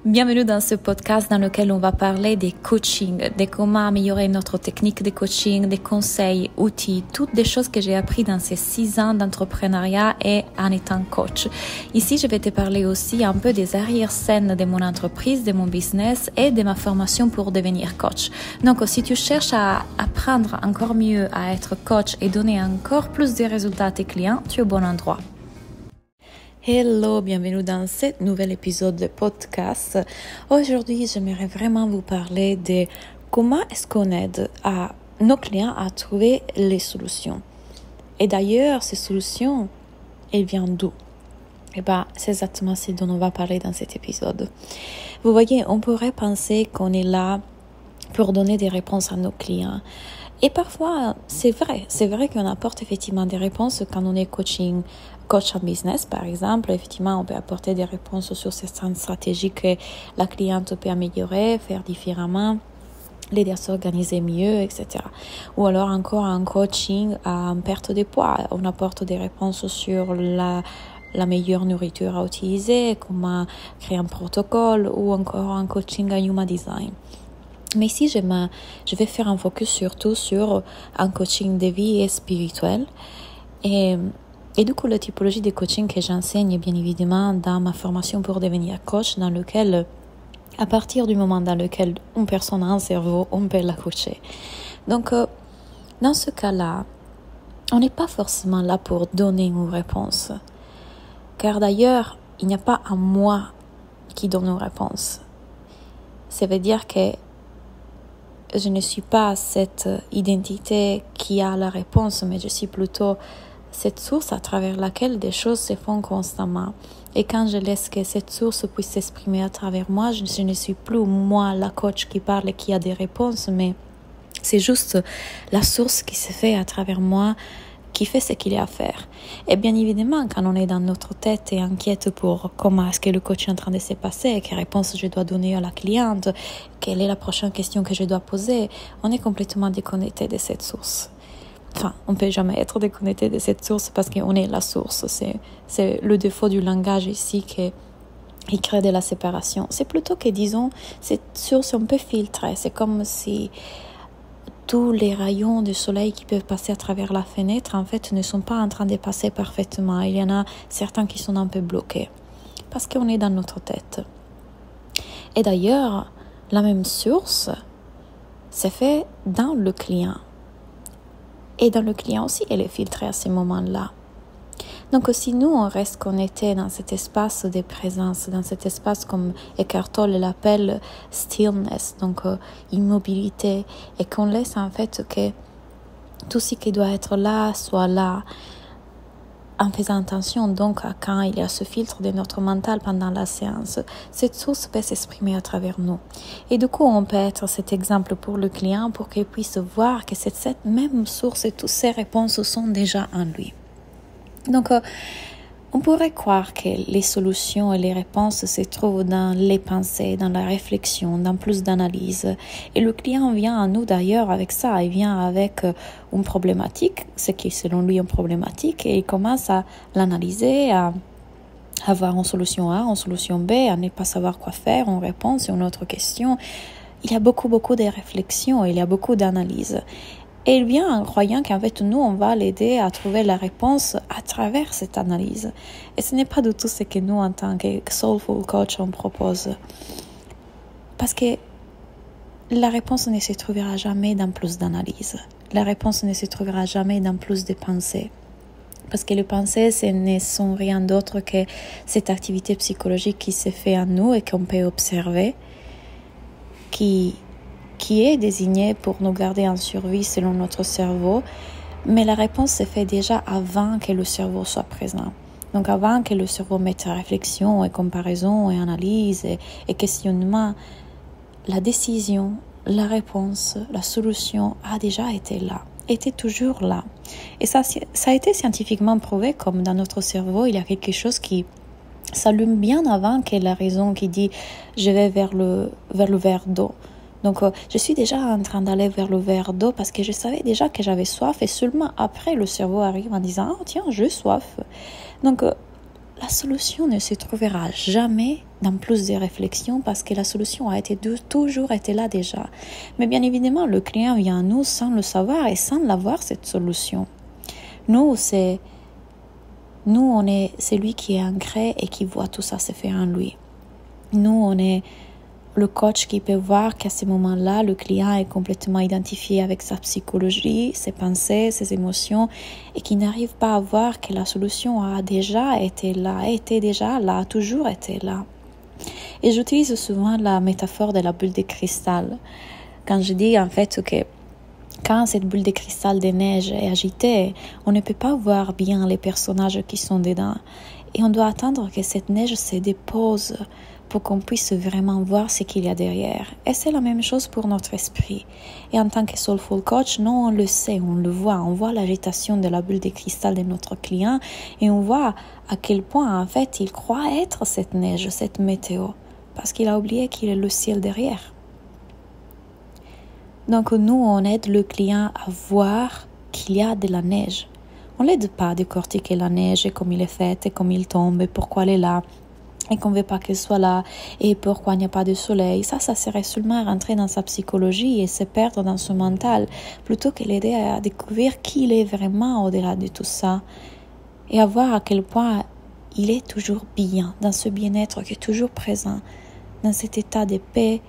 Bienvenue dans ce podcast dans lequel on va parler des coachings, de comment améliorer notre technique de coaching, des conseils, outils, toutes des choses que j'ai appris dans ces 6 ans d'entrepreneuriat et en étant coach. Ici, je vais te parler aussi un peu des arrière-scènes de mon entreprise, de mon business et de ma formation pour devenir coach. Donc, si tu cherches à apprendre encore mieux à être coach et donner encore plus de résultats à tes clients, tu es au bon endroit. Hello, bienvenue dans ce nouvel épisode de podcast. Aujourd'hui, j'aimerais vraiment vous parler de comment est-ce qu'on aide à nos clients à trouver les solutions. Et d'ailleurs, ces solutions, elles viennent d'où? C'est exactement ce dont on va parler dans cet épisode. Vous voyez, on pourrait penser qu'on est là pour donner des réponses à nos clients. Et parfois, c'est vrai qu'on apporte effectivement des réponses quand on est coach en business, par exemple. Effectivement, on peut apporter des réponses sur certaines stratégies que la cliente peut améliorer, faire différemment, l'aider à s'organiser mieux, etc. Ou alors encore en coaching en perte de poids, on apporte des réponses sur la meilleure nourriture à utiliser, comment créer un protocole, ou encore en coaching en human design. Mais ici, je vais faire un focus surtout sur un coaching de vie et spirituel. Et du coup, la typologie de coaching que j'enseigne, bien évidemment, dans ma formation pour devenir coach, dans lequel, à partir du moment dans lequel une personne a un cerveau, on peut la coacher. Donc, dans ce cas-là, on n'est pas forcément là pour donner une réponse. Car d'ailleurs, il n'y a pas un moi qui donne une réponse. Ça veut dire que je ne suis pas cette identité qui a la réponse, mais je suis plutôt cette source à travers laquelle des choses se font constamment. Et quand je laisse que cette source puisse s'exprimer à travers moi, je ne suis plus moi la coach qui parle et qui a des réponses, mais c'est juste la source qui se fait à travers moi, qui fait ce qu'il y a à faire. Et bien évidemment, quand on est dans notre tête et inquiète pour comment est-ce que le coach est en train de se passer, quelle réponse je dois donner à la cliente, quelle est la prochaine question que je dois poser, on est complètement déconnecté de cette source. Enfin, on ne peut jamais être déconnecté de cette source parce qu'on est la source. C'est le défaut du langage ici qui crée de la séparation. C'est plutôt que, disons, cette source, on peut filtrer. C'est comme si tous les rayons du soleil qui peuvent passer à travers la fenêtre, en fait, ne sont pas en train de passer parfaitement. Il y en a certains qui sont un peu bloqués parce qu'on est dans notre tête. Et d'ailleurs, la même source, c'est fait dans le client. Et dans le client aussi, elle est filtrée à ces moments-là. Donc, si nous, on reste connectés dans cet espace de présence, dans cet espace comme Eckhart Tolle l'appelle stillness, donc immobilité, et qu'on laisse en fait que tout ce qui doit être là soit là, en faisant attention donc à quand il y a ce filtre de notre mental pendant la séance, cette source peut s'exprimer à travers nous. Et du coup, on peut être cet exemple pour le client pour qu'il puisse voir que cette même source et toutes ces réponses sont déjà en lui. Donc, on pourrait croire que les solutions et les réponses se trouvent dans les pensées, dans la réflexion, dans plus d'analyse. Et le client vient à nous d'ailleurs avec ça. Il vient avec une problématique, ce qui est selon lui une problématique, et il commence à l'analyser, à avoir une solution A, une solution B, à ne pas savoir quoi faire, une réponse et une autre question. Il y a beaucoup de réflexions, il y a beaucoup d'analyse. Et il vient en croyant qu'en fait, nous, on va l'aider à trouver la réponse à travers cette analyse. Et ce n'est pas du tout ce que nous, en tant que Soulful Coach, on propose. Parce que la réponse ne se trouvera jamais dans plus d'analyse. La réponse ne se trouvera jamais dans plus de pensées. Parce que les pensées, ce ne sont rien d'autre que cette activité psychologique qui se fait en nous et qu'on peut observer, qui est désigné pour nous garder en survie selon notre cerveau, mais la réponse se fait déjà avant que le cerveau soit présent. Donc avant que le cerveau mette réflexion et comparaison et analyse et questionnement, la décision, la réponse, la solution a déjà été là, était toujours là. Et ça a été scientifiquement prouvé comme dans notre cerveau, il y a quelque chose qui s'allume bien avant que la raison qui dit « je vais vers le verre d'eau ». Donc, je suis déjà en train d'aller vers le verre d'eau parce que je savais déjà que j'avais soif et seulement après, le cerveau arrive en disant « Ah, tiens, j'ai soif ». Donc, la solution ne se trouvera jamais dans plus de réflexions parce que la solution a toujours été là déjà. Mais bien évidemment, le client vient à nous sans le savoir et sans l'avoir, cette solution. Nous, on est celui qui est ancré et qui voit tout ça se faire en lui. Nous, on est le coach qui peut voir qu'à ce moment-là, le client est complètement identifié avec sa psychologie, ses pensées, ses émotions, et qui n'arrive pas à voir que la solution a déjà été là, a toujours été là. Et j'utilise souvent la métaphore de la bulle de cristal. Quand je dis en fait que quand cette bulle de cristal de neige est agitée, on ne peut pas voir bien les personnages qui sont dedans. Et on doit attendre que cette neige se dépose pour qu'on puisse vraiment voir ce qu'il y a derrière. Et c'est la même chose pour notre esprit. Et en tant que Soulful Coach, nous, on le sait, on le voit. On voit l'agitation de la bulle de cristal de notre client et on voit à quel point, en fait, il croit être cette neige, cette météo, parce qu'il a oublié qu'il est le ciel derrière. Donc, nous, on aide le client à voir qu'il y a de la neige. On l'aide pas à décortiquer la neige et comme il est fait et comme il tombe et pourquoi elle est là. Et qu'on ne veut pas qu'elle soit là, et pourquoi il n'y a pas de soleil. Ça serait seulement rentrer dans sa psychologie et se perdre dans son mental, plutôt que l'aider à découvrir qui il est vraiment au-delà de tout ça, et à voir à quel point il est toujours bien, dans ce bien-être qui est toujours présent, dans cet état de paix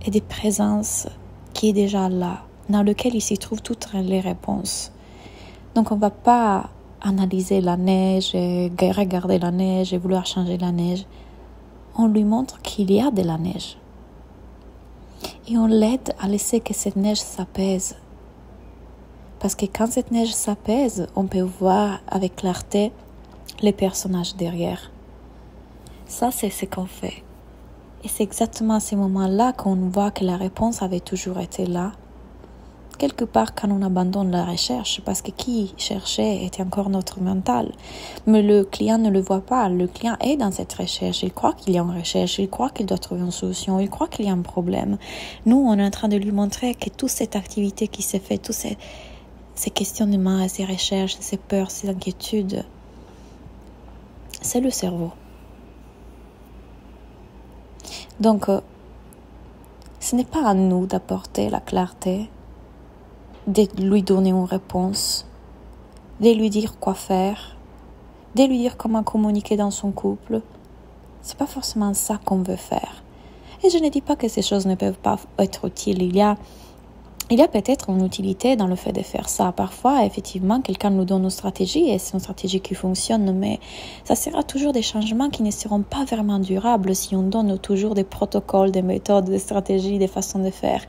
et de présence qui est déjà là, dans lequel il s'y trouve toutes les réponses. Donc on ne va pas analyser la neige, et regarder la neige et vouloir changer la neige. On lui montre qu'il y a de la neige. Et on l'aide à laisser que cette neige s'apaise. Parce que quand cette neige s'apaise, on peut voir avec clarté les personnages derrière. Ça, c'est ce qu'on fait. Et c'est exactement à ces moments-là qu'on voit que la réponse avait toujours été là. Quelque part quand on abandonne la recherche, parce que qui cherchait était encore notre mental. Mais le client ne le voit pas, le client est dans cette recherche, il croit qu'il y a une recherche, il croit qu'il doit trouver une solution, il croit qu'il y a un problème. Nous, on est en train de lui montrer que toute cette activité qui se fait, tous ces questionnements, ces recherches, ces peurs, ces inquiétudes, c'est le cerveau. Donc, ce n'est pas à nous d'apporter la clarté, de lui donner une réponse, de lui dire quoi faire, de lui dire comment communiquer dans son couple. C'est pas forcément ça qu'on veut faire. Et je ne dis pas que ces choses ne peuvent pas être utiles. Il y a peut-être une utilité dans le fait de faire ça. Parfois, effectivement, quelqu'un nous donne une stratégie et c'est une stratégie qui fonctionne, mais ça sera toujours des changements qui ne seront pas vraiment durables si on donne toujours des protocoles, des méthodes, des stratégies, des façons de faire.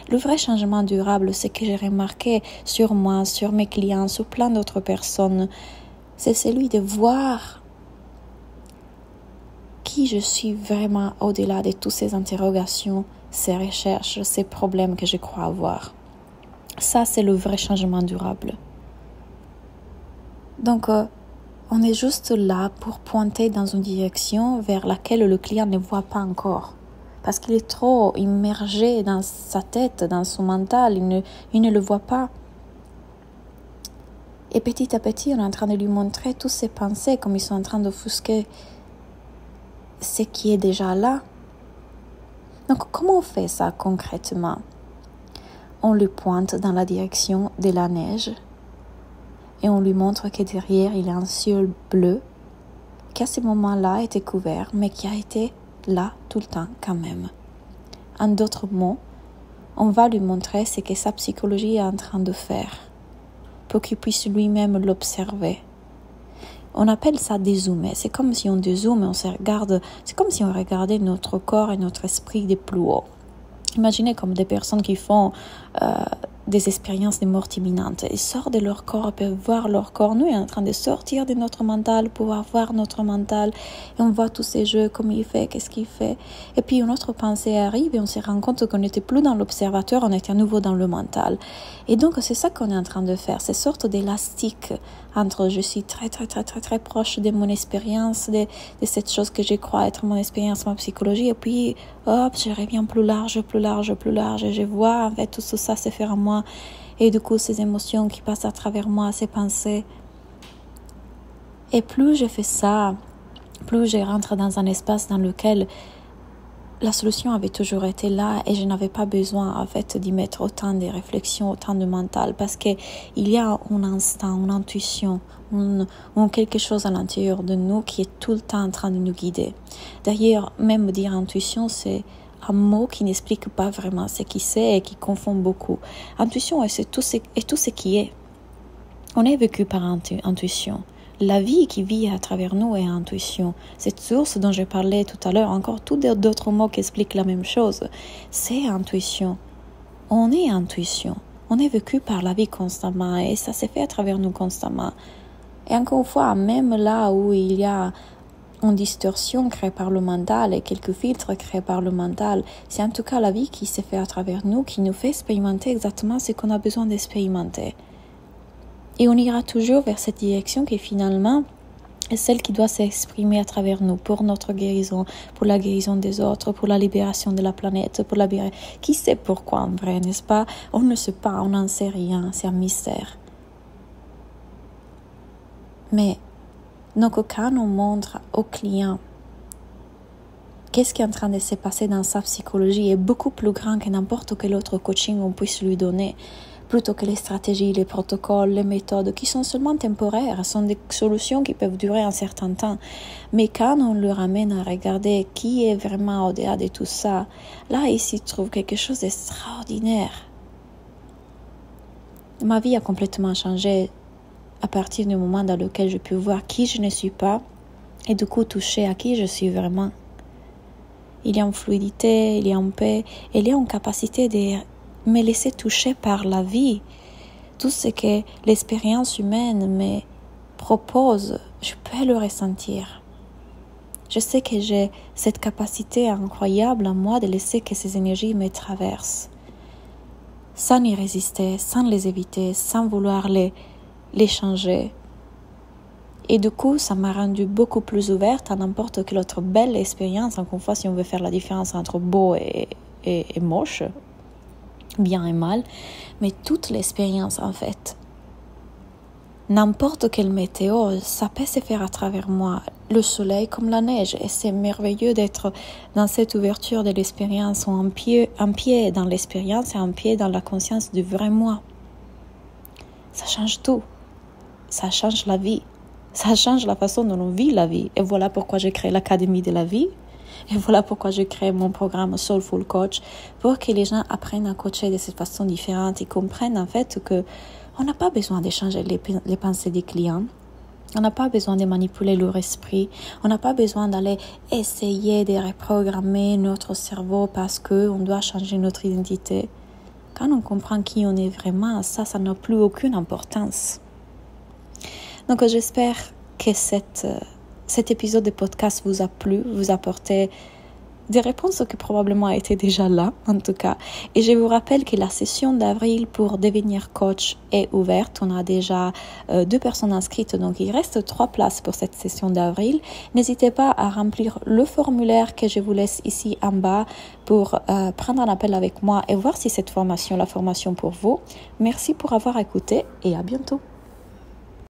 Le vrai changement durable, c'est que j'ai remarqué sur moi, sur mes clients, sur plein d'autres personnes, c'est celui de voir qui je suis vraiment au-delà de toutes ces interrogations, ces recherches, ces problèmes que je crois avoir. Ça, c'est le vrai changement durable. Donc, on est juste là pour pointer dans une direction vers laquelle le client ne voit pas encore. Parce qu'il est trop immergé dans sa tête, dans son mental, il ne le voit pas. Et petit à petit, on est en train de lui montrer toutes ses pensées, comme ils sont en train d'offusquer ce qui est déjà là. Donc, comment on fait ça concrètement? On le pointe dans la direction de la neige et on lui montre que derrière, il y a un ciel bleu qui à ce moment-là était couvert, mais qui a été là tout le temps quand même. En d'autres mots, on va lui montrer ce que sa psychologie est en train de faire pour qu'il puisse lui-même l'observer. On appelle ça dézoomer. C'est comme si on dézoome et on se regarde. C'est comme si on regardait notre corps et notre esprit de plus haut. Imaginez comme des personnes qui font des expériences de mort imminente. Ils sortent de leur corps et peuvent voir leur corps. Nous, on est en train de sortir de notre mental, pouvoir voir notre mental. Et on voit tous ces jeux, comment il fait, qu'est-ce qu'il fait. Et puis, une autre pensée arrive et on se rend compte qu'on n'était plus dans l'observateur, on était à nouveau dans le mental. Et donc, c'est ça qu'on est en train de faire. Ces sortes d'élastiques entre je suis très, très, très, très, très proche de mon expérience, de cette chose que je crois être mon expérience, ma psychologie. Et puis, hop, je reviens plus large, plus large, plus large. Et je vois, en fait, tout ça se faire en moi. Et du coup, ces émotions qui passent à travers moi, ces pensées. Et plus je fais ça, plus je rentre dans un espace dans lequel la solution avait toujours été là et je n'avais pas besoin en fait d'y mettre autant de réflexions, autant de mental, parce que il y a un instinct, une intuition, quelque chose à l'intérieur de nous qui est tout le temps en train de nous guider. D'ailleurs, même dire intuition, c'est un mot qui n'explique pas vraiment ce qui c'est et qui confond beaucoup. Intuition, c'est tout ce qui est. On est vécu par intuition. La vie qui vit à travers nous est intuition. Cette source dont je parlais tout à l'heure, encore tout d'autres mots qui expliquent la même chose, c'est intuition. On est intuition. On est vécu par la vie constamment et ça s'est fait à travers nous constamment. Et encore une fois, même là où il y a une distorsion créée par le mental et quelques filtres créés par le mental, c'est en tout cas la vie qui s'est fait à travers nous, qui nous fait expérimenter exactement ce qu'on a besoin d'expérimenter. Et on ira toujours vers cette direction qui finalement est celle qui doit s'exprimer à travers nous pour notre guérison, pour la guérison des autres, pour la libération de la planète, qui sait pourquoi en vrai, n'est-ce pas? On ne sait pas, on n'en sait rien, c'est un mystère. Mais nos coquins nous montrent aux clients qu'est-ce qui est en train de se passer dans sa psychologie est beaucoup plus grand que n'importe quel autre coaching on puisse lui donner. Plutôt que les stratégies, les protocoles, les méthodes qui sont seulement temporaires, sont des solutions qui peuvent durer un certain temps. Mais quand on le ramène à regarder qui est vraiment au-delà de tout ça, là, il s'y trouve quelque chose d'extraordinaire. Ma vie a complètement changé à partir du moment dans lequel je peux voir qui je ne suis pas et du coup toucher à qui je suis vraiment. Il y a une fluidité, il y a une paix, il y a une capacité de me laisser toucher par la vie. Tout ce que l'expérience humaine me propose, je peux le ressentir. Je sais que j'ai cette capacité incroyable en moi de laisser que ces énergies me traversent, sans y résister, sans les éviter, sans vouloir les changer. Et du coup, ça m'a rendue beaucoup plus ouverte à n'importe quelle autre belle expérience, encore une fois, si on veut faire la différence entre beau et moche, bien et mal, mais toute l'expérience en fait. N'importe quelle météo, ça peut se faire à travers moi, le soleil comme la neige, et c'est merveilleux d'être dans cette ouverture de l'expérience, un pied dans l'expérience et un pied dans la conscience du vrai moi. Ça change tout, ça change la vie, ça change la façon dont on vit la vie, et voilà pourquoi j'ai créé l'Académie de la vie. Et voilà pourquoi je crée mon programme Soulful Coach, pour que les gens apprennent à coacher de cette façon différente et comprennent en fait que on n'a pas besoin de changer les pensées des clients. On n'a pas besoin de manipuler leur esprit. On n'a pas besoin d'aller essayer de reprogrammer notre cerveau parce qu'on doit changer notre identité. Quand on comprend qui on est vraiment, ça n'a plus aucune importance. Donc j'espère que cet épisode de podcast vous a plu, vous a apporté des réponses qui probablement étaient déjà là, en tout cas. Et je vous rappelle que la session d'avril pour devenir coach est ouverte. On a déjà 2 personnes inscrites, donc il reste 3 places pour cette session d'avril. N'hésitez pas à remplir le formulaire que je vous laisse ici en bas pour prendre un appel avec moi et voir si la formation pour vous. Merci pour avoir écouté et à bientôt.